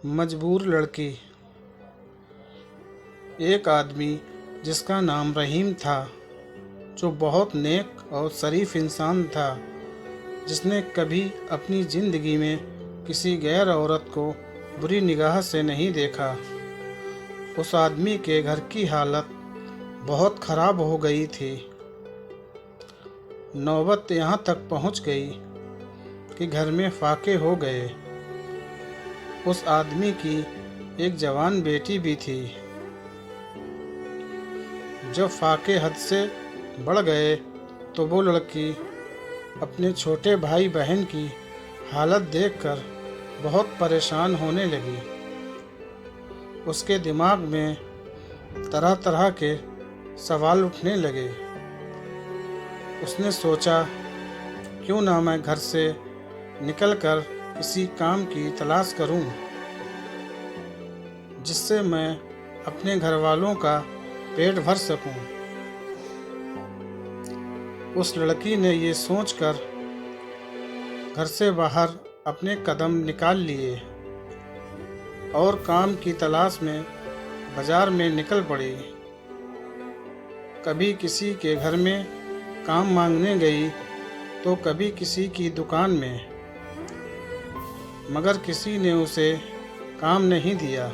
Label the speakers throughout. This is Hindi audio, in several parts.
Speaker 1: मजबूर लड़की। एक आदमी जिसका नाम रहीम था, जो बहुत नेक और शरीफ इंसान था, जिसने कभी अपनी ज़िंदगी में किसी गैर औरत को बुरी निगाह से नहीं देखा। उस आदमी के घर की हालत बहुत ख़राब हो गई थी। नौबत यहाँ तक पहुँच गई कि घर में फाके हो गए। उस आदमी की एक जवान बेटी भी थी। जब फाके हद से बढ़ गए तो वो लड़की अपने छोटे भाई बहन की हालत देखकर बहुत परेशान होने लगी। उसके दिमाग में तरह तरह के सवाल उठने लगे। उसने सोचा, क्यों ना मैं घर से निकलकर किसी काम की तलाश करूं, जिससे मैं अपने घर वालों का पेट भर सकूं। उस लड़की ने ये सोचकर घर से बाहर अपने कदम निकाल लिए और काम की तलाश में बाजार में निकल पड़ी। कभी किसी के घर में काम मांगने गई तो कभी किसी की दुकान में, मगर किसी ने उसे काम नहीं दिया।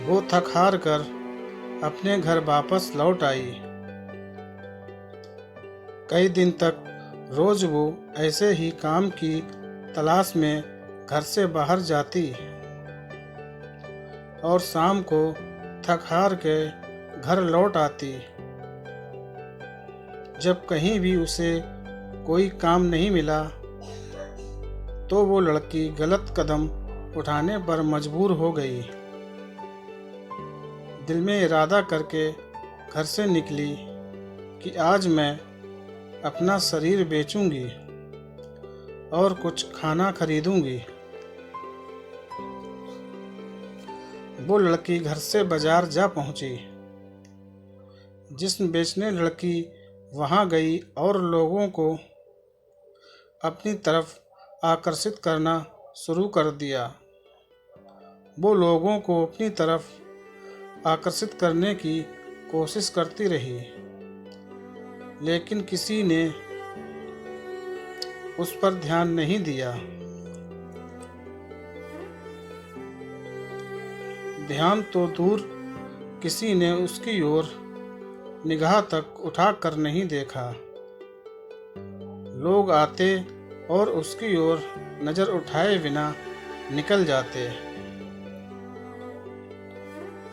Speaker 1: वो थक हार कर अपने घर वापस लौट आई। कई दिन तक रोज वो ऐसे ही काम की तलाश में घर से बाहर जाती और शाम को थक हार के घर लौट आती। जब कहीं भी उसे कोई काम नहीं मिला तो वो लड़की गलत कदम उठाने पर मजबूर हो गई। दिल में इरादा करके घर से निकली कि आज मैं अपना शरीर बेचूंगी और कुछ खाना खरीदूंगी। वो लड़की घर से बाजार जा पहुंची। जिस्म बेचने लड़की वहां गई और लोगों को अपनी तरफ आकर्षित करना शुरू कर दिया। वो लोगों को अपनी तरफ आकर्षित करने की कोशिश करती रही, लेकिन किसी ने उस पर ध्यान नहीं दिया। ध्यान तो दूर, किसी ने उसकी ओर निगाह तक उठाकर नहीं देखा। लोग आते और उसकी ओर नजर उठाए बिना निकल जाते।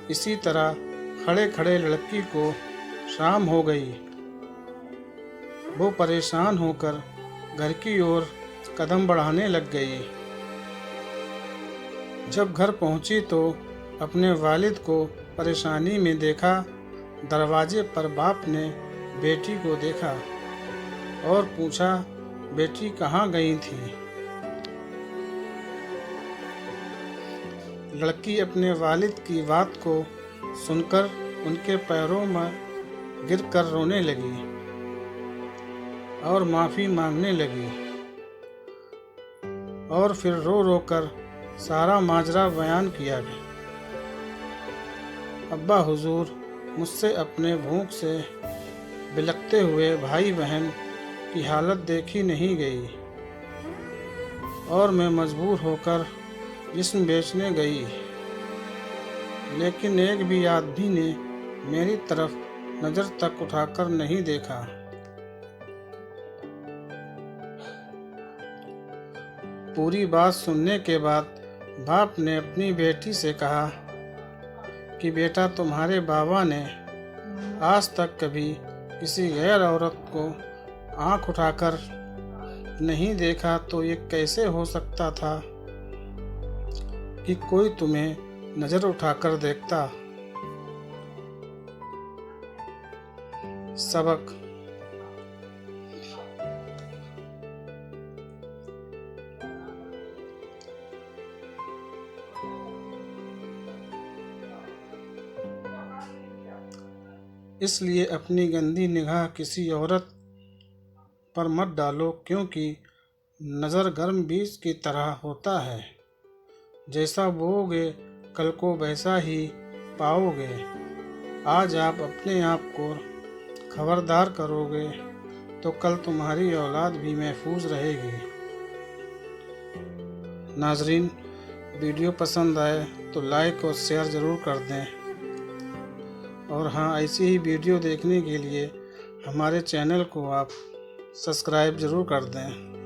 Speaker 1: इसी तरह खड़े खड़े लड़की को शाम हो गई। वो परेशान होकर घर की ओर कदम बढ़ाने लग गई। जब घर पहुंची तो अपने वालिद को परेशानी में देखा। दरवाजे पर बाप ने बेटी को देखा और पूछा, बेटी कहाँ गई थी? लड़की अपने वालिद की बात को सुनकर उनके पैरों में गिरकर रोने लगी और माफ़ी मांगने लगी और फिर रो रो कर सारा माजरा बयान किया। अब्बा हुजूर, मुझसे अपने भूख से बिलखते हुए भाई बहन की हालत देखी नहीं गई और मैं मजबूर होकर जिस्म बेचने गई, लेकिन एक भी आदमी ने मेरी तरफ नज़र तक उठाकर नहीं देखा। पूरी बात सुनने के बाद बाप ने अपनी बेटी से कहा कि बेटा, तुम्हारे बाबा ने आज तक कभी किसी गैर औरत को आंख उठाकर नहीं देखा, तो ये कैसे हो सकता था कि कोई तुम्हें नजर उठाकर देखता। सबक। इसलिए अपनी गंदी निगाह किसी औरत पर मत डालो, क्योंकि नज़र गर्म बीज की तरह होता है। जैसा बोओगे कल को वैसा ही पाओगे। आज आप अपने आप को खबरदार करोगे तो कल तुम्हारी औलाद भी महफूज रहेगी। नाजरीन, वीडियो पसंद आए तो लाइक और शेयर ज़रूर कर दें, और हाँ, ऐसी ही वीडियो देखने के लिए हमारे चैनल को आप सब्सक्राइब ज़रूर कर दें।